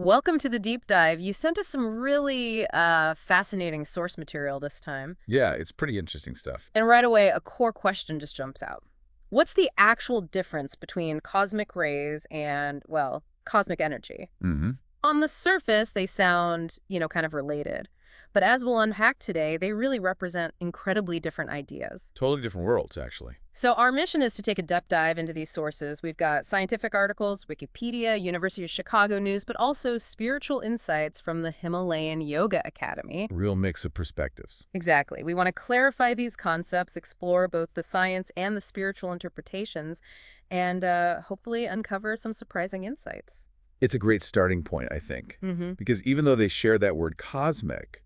Welcome to the deep dive. You sent us some really fascinating source material this time. Yeah, it's pretty interesting stuff. And right away, a core question just jumps out. What's the actual difference between cosmic rays and, well, cosmic energy? hmm On the surface, they sound, kind of related. But as we'll unpack today, they really represent incredibly different ideas. Totally different worlds, actually. So our mission is to take a deep dive into these sources. We've got scientific articles, Wikipedia, University of Chicago news, but also spiritual insights from the Himalayan Yoga Academy. Real mix of perspectives. Exactly. We want to clarify these concepts, explore both the science and the spiritual interpretations, and hopefully uncover some surprising insights. It's a great starting point, I think, because even though they share that word cosmic,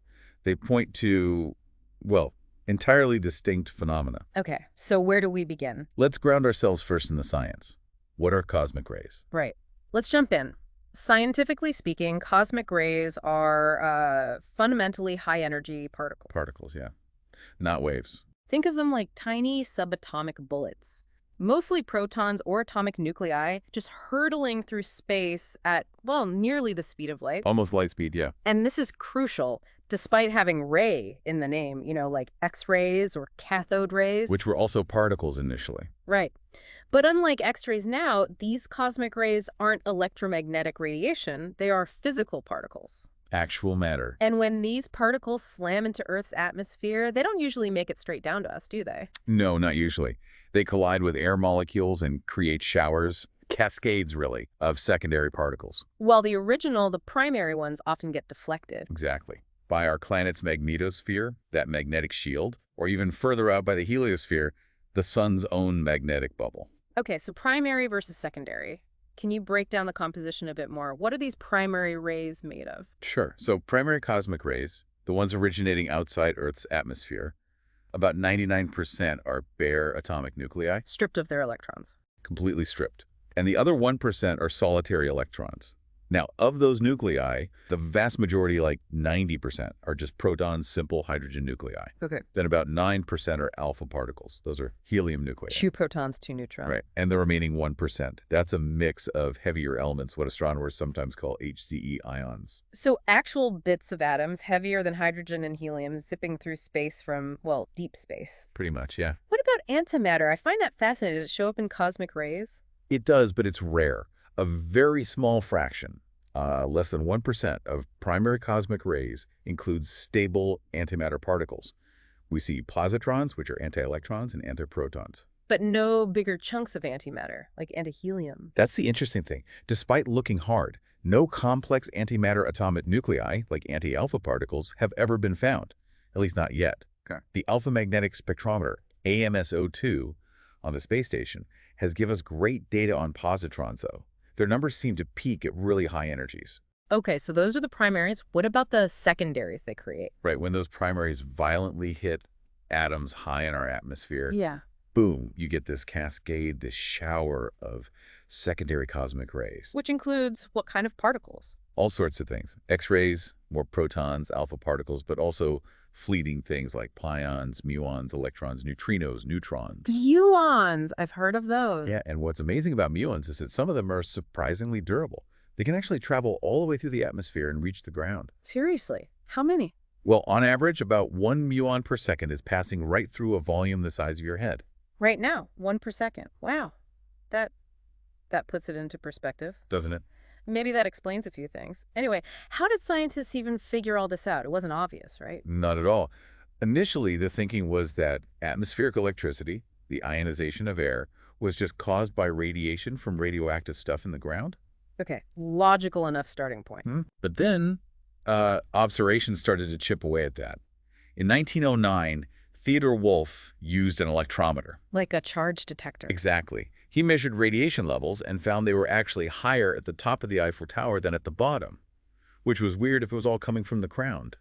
they point to, well, entirely distinct phenomena. Okay, so where do we begin? Let's ground ourselves first in the science. What are cosmic rays? Right. Let's jump in. Scientifically speaking, cosmic rays are fundamentally high-energy particles. Particles, yeah. Not waves. Think of them like tiny subatomic bullets, mostly protons or atomic nuclei, just hurtling through space at, well, nearly the speed of light. Almost light speed, yeah. And this is crucial, despite having ray in the name, like X-rays or cathode rays. Which were also particles initially. Right. But unlike X-rays now, these cosmic rays aren't electromagnetic radiation. They are physical particles. Actual matter. And when these particles slam into Earth's atmosphere, they don't usually make it straight down to us, do they? No, not usually. They collide with air molecules and create showers, cascades really, of secondary particles. While the primary ones often get deflected. Exactly. By our planet's magnetosphere, that magnetic shield, or even further out by the heliosphere, the sun's own magnetic bubble. Okay, so primary versus secondary. Can you break down the composition a bit more? What are these primary rays made of? Sure. So primary cosmic rays, the ones originating outside Earth's atmosphere, about 99% are bare atomic nuclei, Stripped of their electrons. completely stripped. And the other 1% are solitary electrons. Now, of those nuclei, the vast majority, like 90%, are just proton simple hydrogen nuclei. Okay. Then about 9% are alpha particles. Those are helium nuclei. 2 protons, 2 neutrons. Right. And the remaining 1%. That's a mix of heavier elements, what astronomers sometimes call HCE ions. So actual bits of atoms heavier than hydrogen and helium zipping through space from, well, deep space. Pretty much, yeah. What about antimatter? I find that fascinating. Does it show up in cosmic rays? It does, but it's rare. A very small fraction, less than 1% of primary cosmic rays includes stable antimatter particles. We see positrons, which are anti-electrons, and antiprotons. But no bigger chunks of antimatter, like antihelium. That's the interesting thing. Despite looking hard, no complex antimatter atomic nuclei, like anti-alpha particles, have ever been found, at least not yet. Okay. The alpha magnetic spectrometer, AMSO2, on the space station, has given us great data on positrons, though. Their numbers seem to peak at really high energies. Okay, so those are the primaries. What about the secondaries they create? Right, when those primaries violently hit atoms high in our atmosphere, Yeah. boom, you get this cascade, this shower of secondary cosmic rays. Which includes what kind of particles? All sorts of things. X-rays, more protons, alpha particles, but also fleeting things like pions, muons, electrons, neutrinos, neutrons. Muons. I've heard of those. Yeah, and what's amazing about muons is that some of them are surprisingly durable. They can actually travel all the way through the atmosphere and reach the ground. Seriously? How many? Well, on average, about 1 muon per second is passing right through a volume the size of your head. Right now, 1 per second. Wow. That puts it into perspective. Doesn't it? Maybe that explains a few things. Anyway, how did scientists even figure all this out? It wasn't obvious, right? Not at all. Initially, the thinking was that atmospheric electricity, the ionization of air, was just caused by radiation from radioactive stuff in the ground. Okay, logical enough starting point. But then, observations started to chip away at that. In 1909, Theodore Wolff used an electrometer. Like a charge detector. Exactly. He measured radiation levels and found they were actually higher at the top of the Eiffel Tower than at the bottom, which was weird if it was all coming from the ground.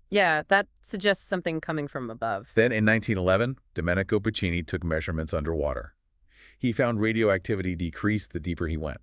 Yeah, that suggests something coming from above. Then in 1911, Domenico Piccini took measurements underwater. He found radioactivity decreased the deeper he went.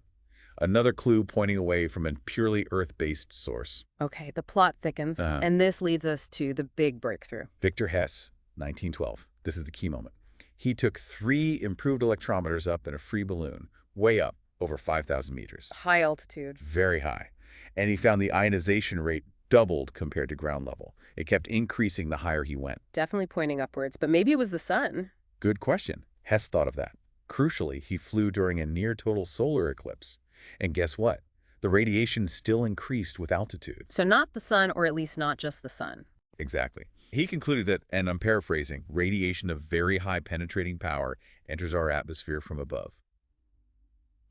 Another clue pointing away from a purely Earth-based source. Okay, the plot thickens, and this leads us to the big breakthrough. Victor Hess, 1912. This is the key moment. He took 3 improved electrometers up in a free balloon, way up, over 5,000 meters. High altitude. Very high. And he found the ionization rate doubled compared to ground level. It kept increasing the higher he went. Definitely pointing upwards, but maybe it was the sun. Good question. Hess thought of that. Crucially, he flew during a near-total solar eclipse. And guess what? The radiation still increased with altitude. So not the sun, or at least not just the sun. Exactly. He concluded that, and I'm paraphrasing, radiation of very high penetrating power enters our atmosphere from above.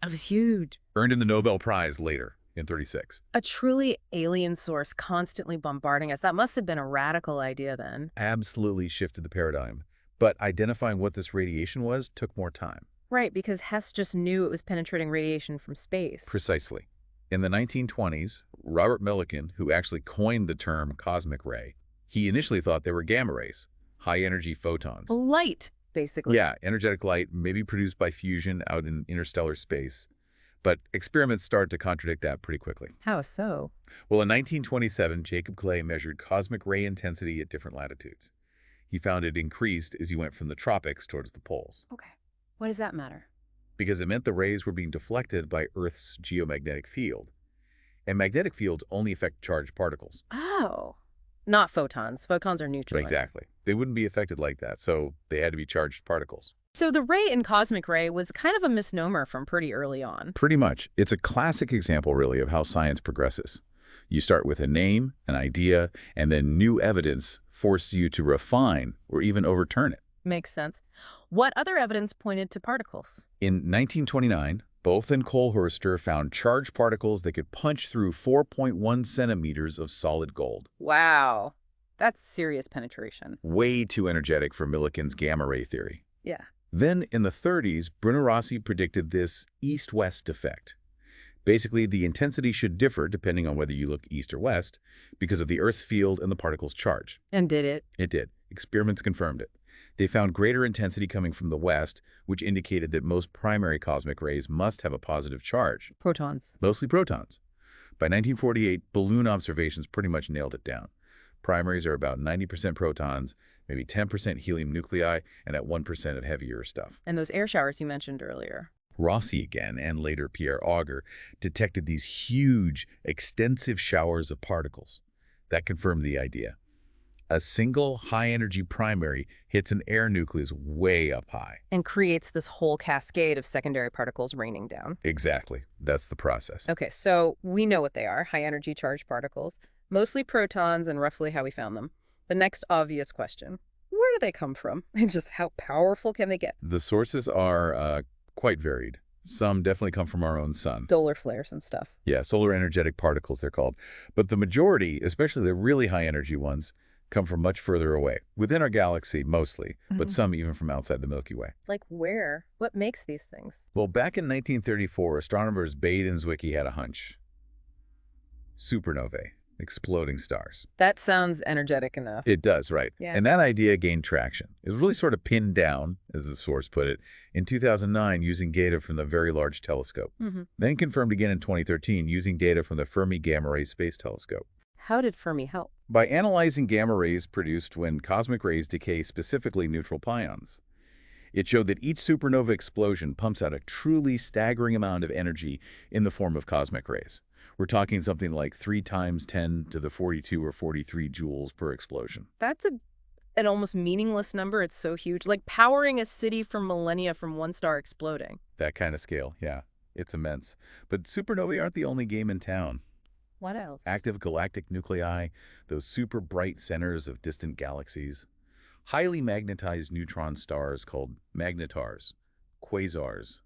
That was huge. Earned him the Nobel Prize later, in 36. A truly alien source constantly bombarding us. That must have been a radical idea then. Absolutely shifted the paradigm. But identifying what this radiation was took more time. Right, because Hess just knew it was penetrating radiation from space. Precisely. In the 1920s, Robert Millikan, who actually coined the term cosmic ray, he initially thought they were gamma rays, high-energy photons. Light, basically. Yeah, energetic light, maybe produced by fusion out in interstellar space. But experiments started to contradict that pretty quickly. How so? Well, in 1927, Jacob Clay measured cosmic ray intensity at different latitudes. He found it increased as you went from the tropics towards the poles. Okay. What does that matter? Because it meant the rays were being deflected by Earth's geomagnetic field. And magnetic fields only affect charged particles. Oh. Not photons. Photons are neutral. Exactly. They wouldn't be affected like that, so they had to be charged particles. So the ray in cosmic ray was kind of a misnomer from pretty early on. Pretty much. It's a classic example, really, of how science progresses. You start with a name, an idea, and then new evidence forces you to refine or even overturn it. Makes sense. What other evidence pointed to particles? In 1929, Bothe and Kohlhorster found charged particles that could punch through 4.1 centimeters of solid gold. Wow. That's serious penetration. Way too energetic for Millikan's gamma ray theory. Yeah. Then, in the 30s, Bruno Rossi predicted this east-west effect. Basically, the intensity should differ depending on whether you look east or west because of the Earth's field and the particle's charge. And did it? It did. Experiments confirmed it. They found greater intensity coming from the west, which indicated that most primary cosmic rays must have a positive charge. Protons. Mostly protons. By 1948, balloon observations pretty much nailed it down. Primaries are about 90% protons, maybe 10% helium nuclei, and at 1% of heavier stuff. And those air showers you mentioned earlier. Rossi again, and later Pierre Auger, detected these huge, extensive showers of particles. That confirmed the idea. A single high-energy primary hits an air nucleus way up high. And creates this whole cascade of secondary particles raining down. Exactly. That's the process. Okay, so we know what they are, high-energy charged particles, mostly protons, and roughly how we found them. The next obvious question, where do they come from? And just how powerful can they get? The sources are quite varied. Some definitely come from our own sun. Solar flares and stuff. Yeah, solar energetic particles, they're called. But the majority, especially the really high-energy ones, come from much further away, within our galaxy mostly, but some even from outside the Milky Way. Like where? What makes these things? Well, back in 1934, astronomers Bade and Zwicky had a hunch. Supernovae, exploding stars. That sounds energetic enough. It does, right. Yeah. And that idea gained traction. It was really sort of pinned down, as the source put it, in 2009 using data from the Very Large Telescope. Then confirmed again in 2013 using data from the Fermi Gamma Ray Space Telescope. How did Fermi help? By analyzing gamma rays produced when cosmic rays decay specifically neutral pions. It showed that each supernova explosion pumps out a truly staggering amount of energy in the form of cosmic rays. We're talking something like 3 times 10 to the 42 or 43 joules per explosion. That's an almost meaningless number. It's so huge. Like powering a city for millennia from one star exploding. That kind of scale, yeah. It's immense. But supernovae aren't the only game in town. What else? Active galactic nuclei, those super bright centers of distant galaxies. Highly magnetized neutron stars called magnetars, quasars.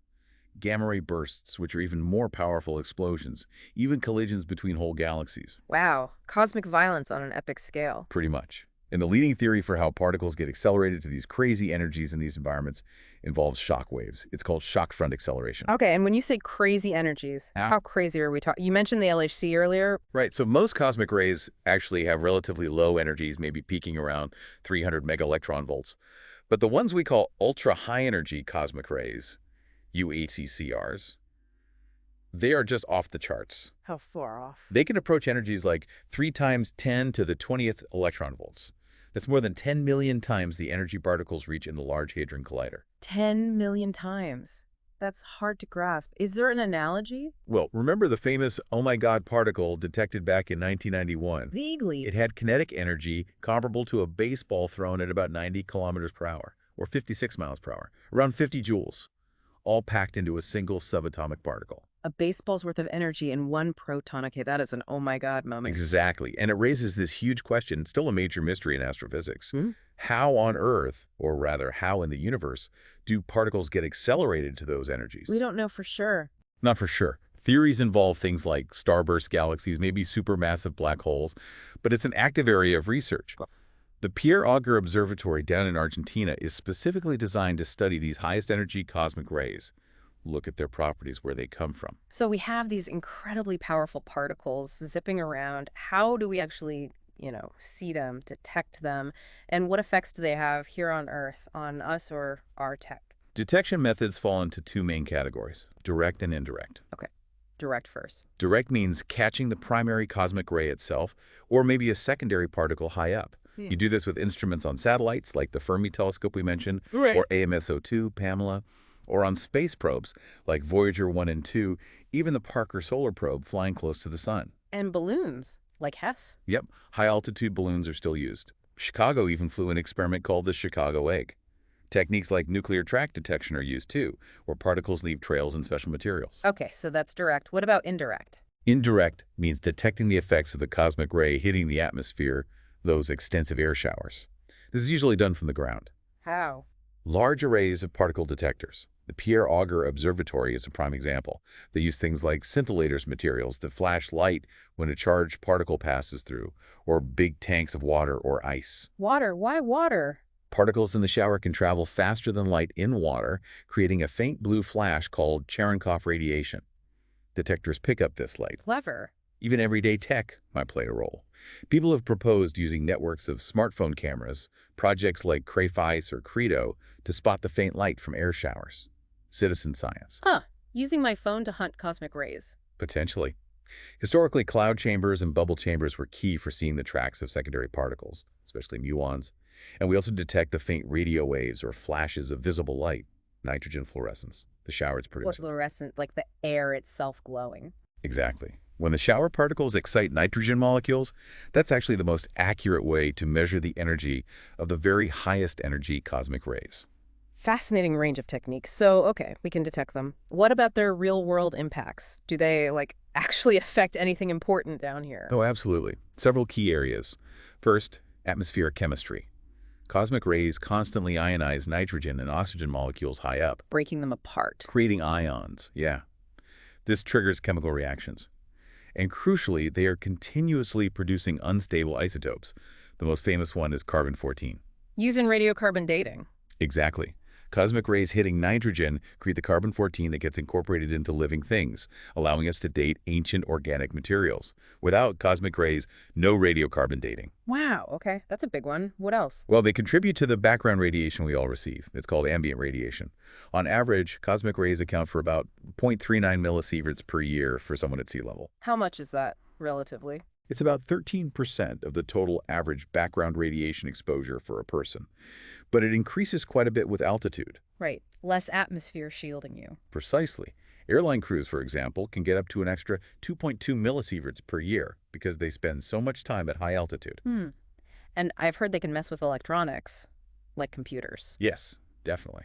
Gamma ray bursts, which are even more powerful explosions, even collisions between whole galaxies. Wow. Cosmic violence on an epic scale. Pretty much. And the leading theory for how particles get accelerated to these crazy energies in these environments involves shock waves. It's called shock front acceleration. Okay, and when you say crazy energies, how crazy are we talking? You mentioned the LHC earlier. Right, so most cosmic rays actually have relatively low energies, maybe peaking around 300 megaelectron volts. But the ones we call ultra-high energy cosmic rays, UHCCRs, they are just off the charts. How far off? They can approach energies like 3 times 10 to the 20th electron volts. That's more than 10 million times the energy particles reach in the Large Hadron Collider. 10 million times. That's hard to grasp. Is there an analogy? Well, remember the famous "oh my God" particle detected back in 1991? Vaguely. It had kinetic energy comparable to a baseball thrown at about 90 kilometers per hour, or 56 miles per hour, around 50 joules, all packed into a single subatomic particle. A baseball's worth of energy in one proton. Okay, that is an oh my God moment. Exactly. And it raises this huge question, still a major mystery in astrophysics. Hmm? How on Earth, or rather how in the universe, do particles get accelerated to those energies? We don't know for sure. Not for sure. Theories involve things like starburst galaxies, maybe supermassive black holes, but it's an active area of research. The Pierre Auger Observatory down in Argentina is specifically designed to study these highest energy cosmic rays. Look at their properties, where they come from. So we have these incredibly powerful particles zipping around. How do we actually, see them, detect them, and what effects do they have here on Earth on us or our tech? Detection methods fall into two main categories, direct and indirect. Okay, direct first. Direct means catching the primary cosmic ray itself, or maybe a secondary particle high up. Yeah. You do this with instruments on satellites, like the Fermi telescope we mentioned, Right. or AMSO2, Pamela, or on space probes, like Voyager 1 and 2, even the Parker Solar Probe flying close to the sun. And balloons, like Hess. Yep, high-altitude balloons are still used. Chicago even flew an experiment called the Chicago Egg. Techniques like nuclear track detection are used too, where particles leave trails in special materials. Okay, so that's direct. What about indirect? Indirect means detecting the effects of the cosmic ray hitting the atmosphere, those extensive air showers. This is usually done from the ground. How? Large arrays of particle detectors. The Pierre Auger Observatory is a prime example. They use things like scintillators materials that flash light when a charged particle passes through, or big tanks of water or ice. Water. Why water? Particles in the shower can travel faster than light in water, creating a faint blue flash called Cherenkov radiation. Detectors pick up this light. Clever. Even everyday tech might play a role. People have proposed using networks of smartphone cameras, projects like Crayfice or Credo, to spot the faint light from air showers. Citizen science. Huh. Using my phone to hunt cosmic rays. Potentially. Historically, cloud chambers and bubble chambers were key for seeing the tracks of secondary particles, especially muons. And we also detect the faint radio waves or flashes of visible light, nitrogen fluorescence, the showers Or produce. fluorescent, like the air itself glowing. Exactly. When the shower particles excite nitrogen molecules, that's actually the most accurate way to measure the energy of the very highest energy cosmic rays. Fascinating range of techniques. So, okay, we can detect them. What about their real-world impacts? Do they, actually affect anything important down here? Oh, absolutely. Several key areas. First, atmospheric chemistry. Cosmic rays constantly ionize nitrogen and oxygen molecules high up, Breaking them apart. creating ions. Yeah. This triggers chemical reactions. And crucially, they are continuously producing unstable isotopes. The most famous one is carbon-14. Using radiocarbon dating. Exactly. Cosmic rays hitting nitrogen create the carbon-14 that gets incorporated into living things, allowing us to date ancient organic materials. Without cosmic rays, no radiocarbon dating. Wow, okay, that's a big one. What else? Well, they contribute to the background radiation we all receive. It's called ambient radiation. On average, cosmic rays account for about 0.39 millisieverts per year for someone at sea level. How much is that, relatively? It's about 13% of the total average background radiation exposure for a person. But it increases quite a bit with altitude. Right, less atmosphere shielding you. Precisely. Airline crews, for example, can get up to an extra 2.2 millisieverts per year because they spend so much time at high altitude. And I've heard they can mess with electronics, like computers. Yes, definitely.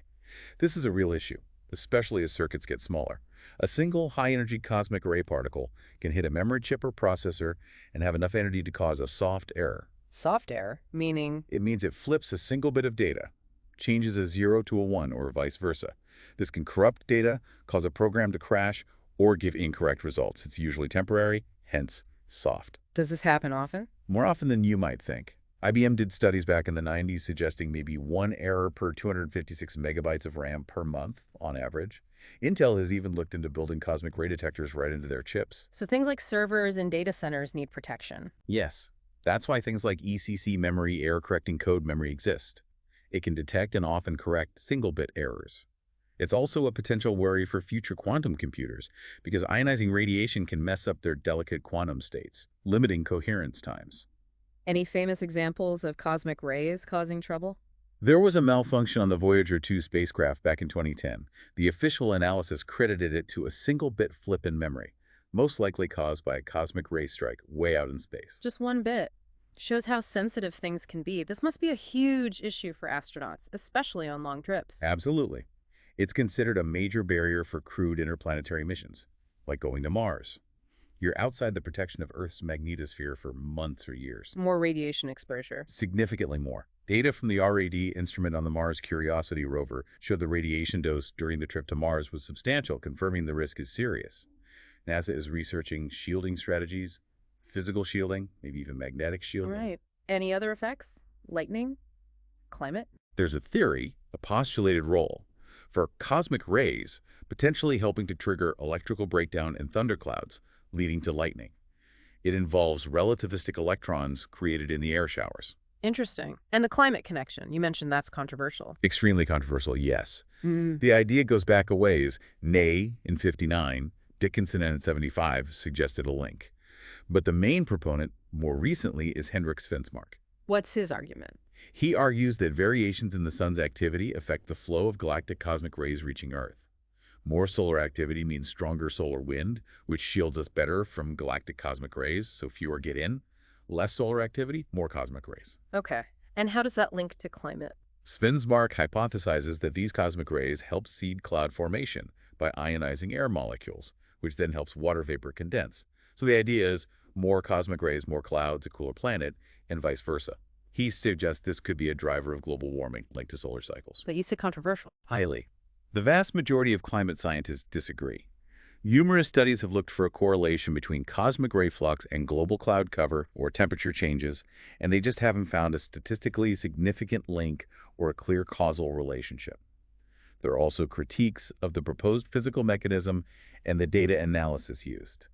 This is a real issue, especially as circuits get smaller. A single high-energy cosmic ray particle can hit a memory chip or processor and have enough energy to cause a soft error. Soft error, meaning? It means it flips a single bit of data, changes a 0 to a 1 or vice versa. This can corrupt data, cause a program to crash, or give incorrect results. It's usually temporary, hence soft. Does this happen often? More often than you might think. IBM did studies back in the 90s suggesting maybe one error per 256 megabytes of RAM per month on average. Intel has even looked into building cosmic ray detectors right into their chips. So things like servers and data centers need protection. Yes, that's why things like ECC memory error-correcting code memory exist. It can detect and often correct single-bit errors. It's also a potential worry for future quantum computers because ionizing radiation can mess up their delicate quantum states, limiting coherence times. Any famous examples of cosmic rays causing trouble? There was a malfunction on the Voyager 2 spacecraft back in 2010. The official analysis credited it to a single bit flip in memory, most likely caused by a cosmic ray strike way out in space. Just one bit. Shows how sensitive things can be. This must be a huge issue for astronauts, especially on long trips. Absolutely. It's considered a major barrier for crewed interplanetary missions, like going to Mars. You're outside the protection of Earth's magnetosphere for months or years. More radiation exposure. Significantly more. Data from the RAD instrument on the Mars Curiosity rover showed the radiation dose during the trip to Mars was substantial, confirming the risk is serious. NASA is researching shielding strategies, physical shielding, maybe even magnetic shielding. Right. Any other effects? Lightning? Climate? There's a theory, a postulated role, for cosmic rays potentially helping to trigger electrical breakdown in thunderclouds, leading to lightning. It involves relativistic electrons created in the air showers. Interesting. And the climate connection. You mentioned that's controversial. Extremely controversial, yes. Mm. The idea goes back a ways. Ney, in 59, Dickinson in 75 suggested a link. But the main proponent, more recently, is Hendrik Svensmark. What's his argument? He argues that variations in the sun's activity affect the flow of galactic cosmic rays reaching Earth. More solar activity means stronger solar wind, which shields us better from galactic cosmic rays, so fewer get in. Less solar activity, more cosmic rays. Okay. And how does that link to climate? Svensmark hypothesizes that these cosmic rays help seed cloud formation by ionizing air molecules, which then helps water vapor condense. So the idea is more cosmic rays, more clouds, a cooler planet, and vice versa. He suggests this could be a driver of global warming, linked to solar cycles. But you said controversial. Highly. The vast majority of climate scientists disagree. Numerous studies have looked for a correlation between cosmic ray flux and global cloud cover or temperature changes, and they just haven't found a statistically significant link or a clear causal relationship. There are also critiques of the proposed physical mechanism and the data analysis used.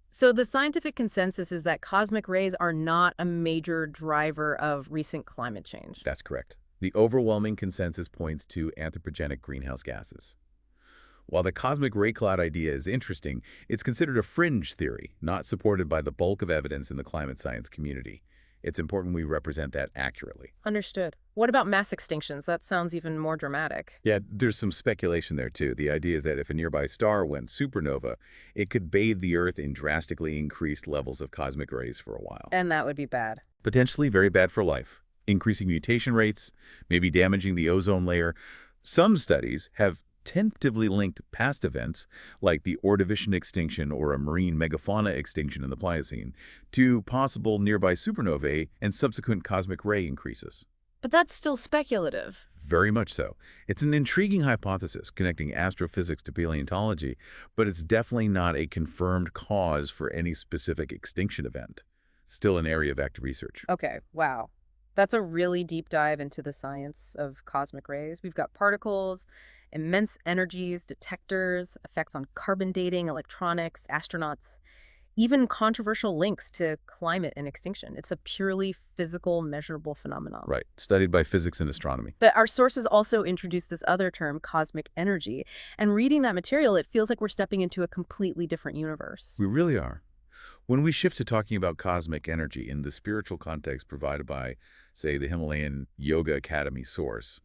So the scientific consensus is that cosmic rays are not a major driver of recent climate change. That's correct. The overwhelming consensus points to anthropogenic greenhouse gases. While the cosmic ray cloud idea is interesting, it's considered a fringe theory, not supported by the bulk of evidence in the climate science community. It's important we represent that accurately. Understood. What about mass extinctions? That sounds even more dramatic. Yeah, there's some speculation there too. The idea is that if a nearby star went supernova, it could bathe the Earth in drastically increased levels of cosmic rays for a while. And that would be bad. Potentially very bad for life, increasing mutation rates, maybe damaging the ozone layer. Some studies have tentatively linked past events, like the Ordovician extinction or a marine megafauna extinction in the Pliocene, to possible nearby supernovae and subsequent cosmic ray increases. But that's still speculative. Very much so. It's an intriguing hypothesis connecting astrophysics to paleontology, but it's definitely not a confirmed cause for any specific extinction event. Still an area of active research. Okay, wow. That's a really deep dive into the science of cosmic rays. We've got particles, immense energies, detectors, effects on carbon dating, electronics, astronauts, even controversial links to climate and extinction. It's a purely physical, measurable phenomenon. Right, studied by physics and astronomy. But our sources also introduce this other term, cosmic energy. And reading that material, it feels like we're stepping into a completely different universe. We really are. When we shift to talking about cosmic energy in the spiritual context provided by, say, the Himalayan Yoga Academy source,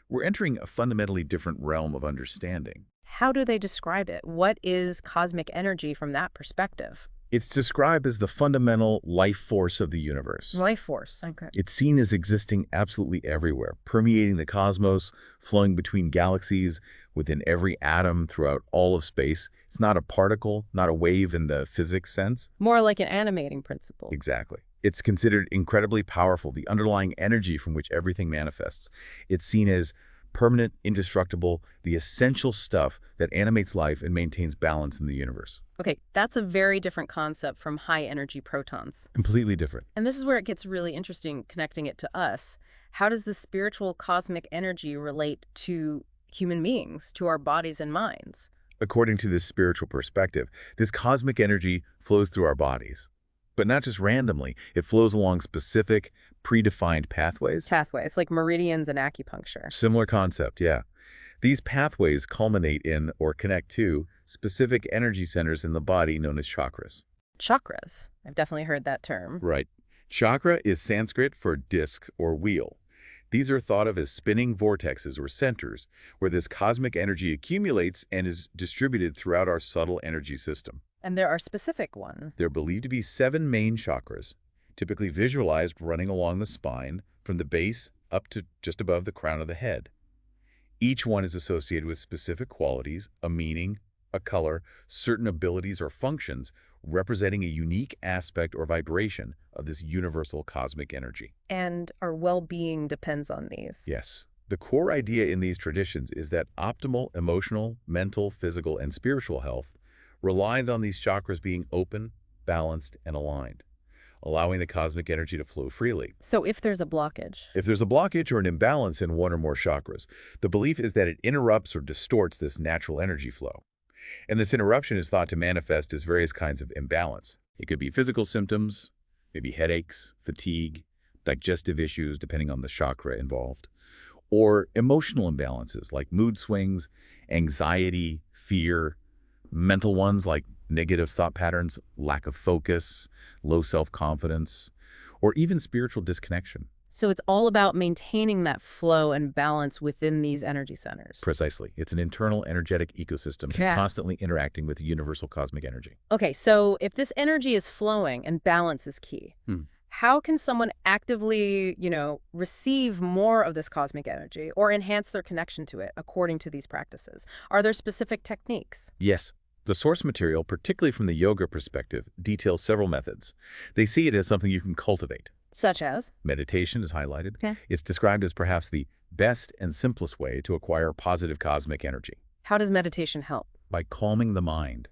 we're entering a fundamentally different realm of understanding. How do they describe it? What is cosmic energy from that perspective? It's described as the fundamental life force of the universe. Life force. Okay. It's seen as existing absolutely everywhere, permeating the cosmos, flowing between galaxies, within every atom throughout all of space. It's not a particle, not a wave in the physics sense. More like an animating principle. Exactly. It's considered incredibly powerful, the underlying energy from which everything manifests. It's seen as permanent, indestructible, the essential stuff that animates life and maintains balance in the universe. Okay, that's a very different concept from high-energy protons. Completely different. And this is where it gets really interesting, connecting it to us. How does the spiritual cosmic energy relate to human beings, to our bodies and minds? According to this spiritual perspective, this cosmic energy flows through our bodies. But not just randomly. It flows along specific, predefined pathways. Pathways, like meridians and acupuncture. Similar concept, yeah. These pathways culminate in or connect to specific energy centers in the body known as chakras. Chakras. I've definitely heard that term. Right. Chakra is Sanskrit for disc or wheel. These are thought of as spinning vortexes or centers, where this cosmic energy accumulates and is distributed throughout our subtle energy system. And there are specific ones. They're believed to be 7 main chakras, typically visualized running along the spine from the base up to just above the crown of the head. Each one is associated with specific qualities, a meaning, a color, certain abilities or functions, representing a unique aspect or vibration of this universal cosmic energy. And our well-being depends on these. Yes. The core idea in these traditions is that optimal emotional, mental, physical, and spiritual health relied on these chakras being open, balanced, and aligned, allowing the cosmic energy to flow freely. So if there's a blockage. If there's a blockage or an imbalance in one or more chakras, the belief is that it interrupts or distorts this natural energy flow. And this interruption is thought to manifest as various kinds of imbalance. It could be physical symptoms, maybe headaches, fatigue, digestive issues, depending on the chakra involved, or emotional imbalances like mood swings, anxiety, fear, mental ones like negative thought patterns, lack of focus, low self-confidence, or even spiritual disconnection. So it's all about maintaining that flow and balance within these energy centers. Precisely. It's an internal energetic ecosystem Yeah. constantly interacting with universal cosmic energy. Okay, so if this energy is flowing and balance is key, Hmm. how can someone actively, receive more of this cosmic energy or enhance their connection to it according to these practices? Are there specific techniques? Yes. The source material, particularly from the yoga perspective, details several methods. They see it as something you can cultivate. Such as? Meditation is highlighted. Yeah. It's described as perhaps the best and simplest way to acquire positive cosmic energy, How does meditation help? by calming the mind.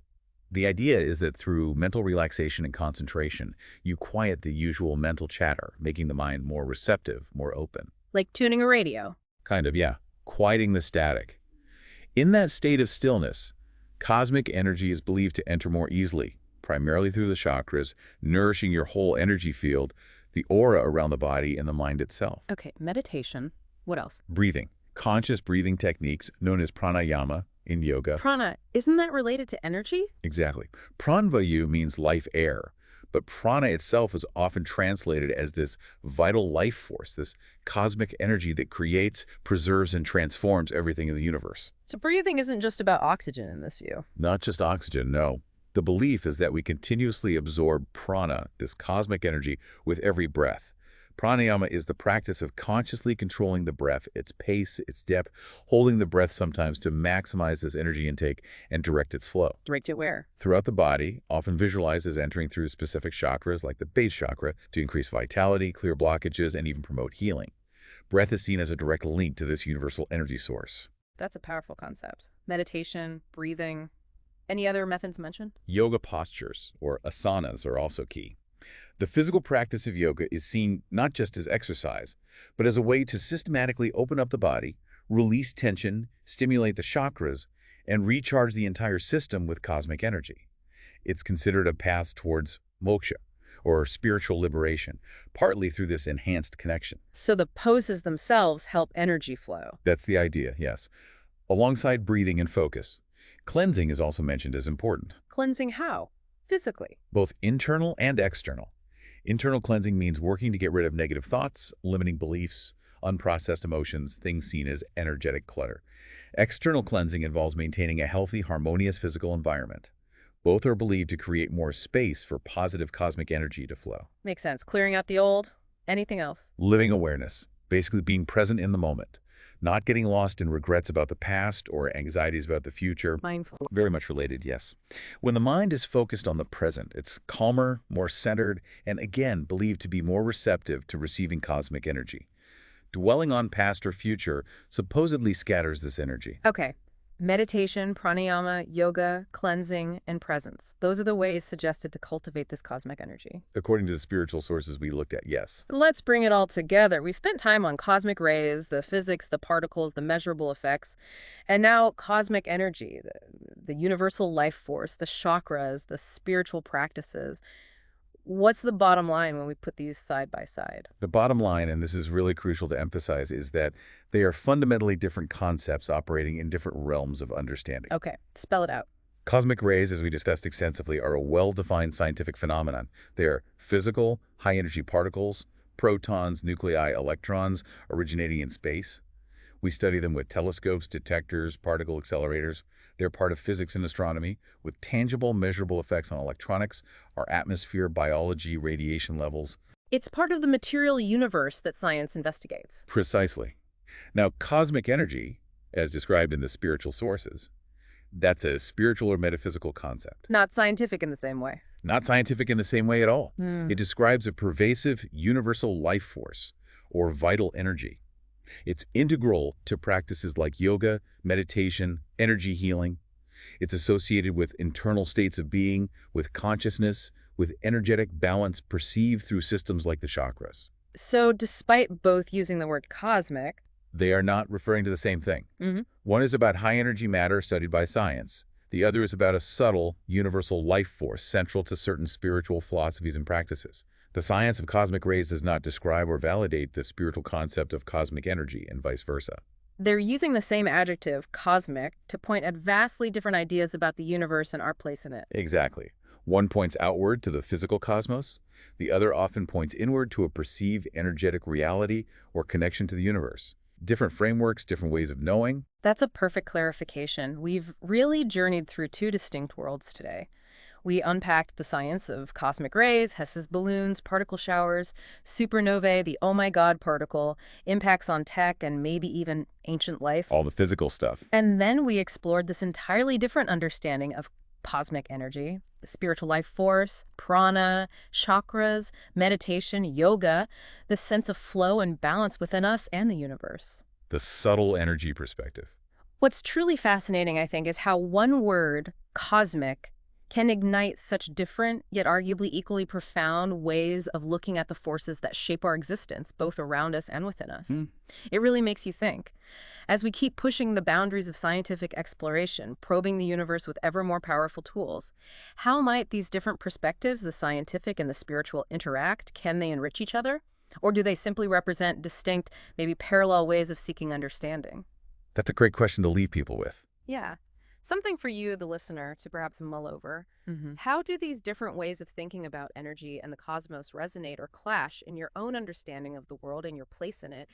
The idea is that through mental relaxation and concentration, you quiet the usual mental chatter, making the mind more receptive, more open. Like tuning a radio. Kind of, yeah. Quieting the static. In that state of stillness, cosmic energy is believed to enter more easily, primarily through the chakras, nourishing your whole energy field, the aura around the body and the mind itself. Okay, meditation. What else? Breathing. Conscious breathing techniques known as pranayama in yoga. Prana, isn't that related to energy? Exactly. Pranvayu means life air, but prana itself is often translated as this vital life force, this cosmic energy that creates, preserves, and transforms everything in the universe. So breathing isn't just about oxygen in this view. Not just oxygen, no. The belief is that we continuously absorb prana, this cosmic energy, with every breath. Pranayama is the practice of consciously controlling the breath, its pace, its depth, holding the breath sometimes to maximize this energy intake and direct its flow. Direct it where? Throughout the body, often visualized as entering through specific chakras like the base chakra to increase vitality, clear blockages, and even promote healing. Breath is seen as a direct link to this universal energy source. That's a powerful concept. Meditation, breathing. Any other methods mentioned? Yoga postures, or asanas, are also key. The physical practice of yoga is seen not just as exercise, but as a way to systematically open up the body, release tension, stimulate the chakras, and recharge the entire system with cosmic energy. It's considered a path towards moksha, or spiritual liberation, partly through this enhanced connection. So the poses themselves help energy flow. That's the idea, yes. Alongside breathing and focus, cleansing is also mentioned as important. Cleansing how? Physically. Both internal and external. Internal cleansing means working to get rid of negative thoughts, limiting beliefs, unprocessed emotions, things seen as energetic clutter. External cleansing involves maintaining a healthy, harmonious physical environment. Both are believed to create more space for positive cosmic energy to flow. Makes sense. Clearing out the old. Anything else? Living awareness, basically being present in the moment, not getting lost in regrets about the past or anxieties about the future. Mindful. Very much related, yes. When the mind is focused on the present, it's calmer, more centered, and again, believed to be more receptive to receiving cosmic energy. Dwelling on past or future supposedly scatters this energy. Okay. Meditation, pranayama, yoga, cleansing, and presence. Those are the ways suggested to cultivate this cosmic energy. According to the spiritual sources we looked at, yes. Let's bring it all together. We've spent time on cosmic rays, the physics, the particles, the measurable effects, and now cosmic energy, the universal life force, the chakras, the spiritual practices. What's the bottom line when we put these side by side? The bottom line, and this is really crucial to emphasize, is that they are fundamentally different concepts operating in different realms of understanding. Okay, spell it out. Cosmic rays, as we discussed extensively, are a well-defined scientific phenomenon. They are physical, high-energy particles, protons, nuclei, electrons originating in space. We study them with telescopes, detectors, particle accelerators. They're part of physics and astronomy, with tangible, measurable effects on electronics, our atmosphere, biology, radiation levels. It's part of the material universe that science investigates. Precisely. Now, cosmic energy, as described in the spiritual sources, that's a spiritual or metaphysical concept. Not scientific in the same way. Not scientific in the same way at all. Hmm. It describes a pervasive, universal life force, or vital energy. It's integral to practices like yoga, meditation, energy healing. It's associated with internal states of being, with consciousness, with energetic balance perceived through systems like the chakras. So despite both using the word cosmic, They are not referring to the same thing. mhm, One is about high-energy matter studied by science. The other is about a subtle, universal life force central to certain spiritual philosophies and practices. The science of cosmic rays does not describe or validate the spiritual concept of cosmic energy and vice versa. they're using the same adjective, cosmic, to point at vastly different ideas about the universe and our place in it. Exactly. One points outward to the physical cosmos. The other often points inward to a perceived energetic reality or connection to the universe. Different frameworks, different ways of knowing. That's a perfect clarification. We've really journeyed through two distinct worlds today. We unpacked the science of cosmic rays, Hess's balloons, particle showers, supernovae, the oh my god particle, impacts on tech, and maybe even ancient life. All the physical stuff. And then we explored this entirely different understanding of cosmic energy, the spiritual life force, prana, chakras, meditation, yoga, the sense of flow and balance within us and the universe. The subtle energy perspective. What's truly fascinating, I think, is how one word, cosmic, can ignite such different, yet arguably equally profound ways of looking at the forces that shape our existence, both around us and within us. Hmm. It really makes you think. As we keep pushing the boundaries of scientific exploration, probing the universe with ever more powerful tools, how might these different perspectives, the scientific and the spiritual, interact? Can they enrich each other? Or do they simply represent distinct, maybe parallel ways of seeking understanding? That's a great question to leave people with. Yeah. Something for you, the listener, to perhaps mull over. Mm-hmm. How do these different ways of thinking about energy and the cosmos resonate or clash in your own understanding of the world and your place in it?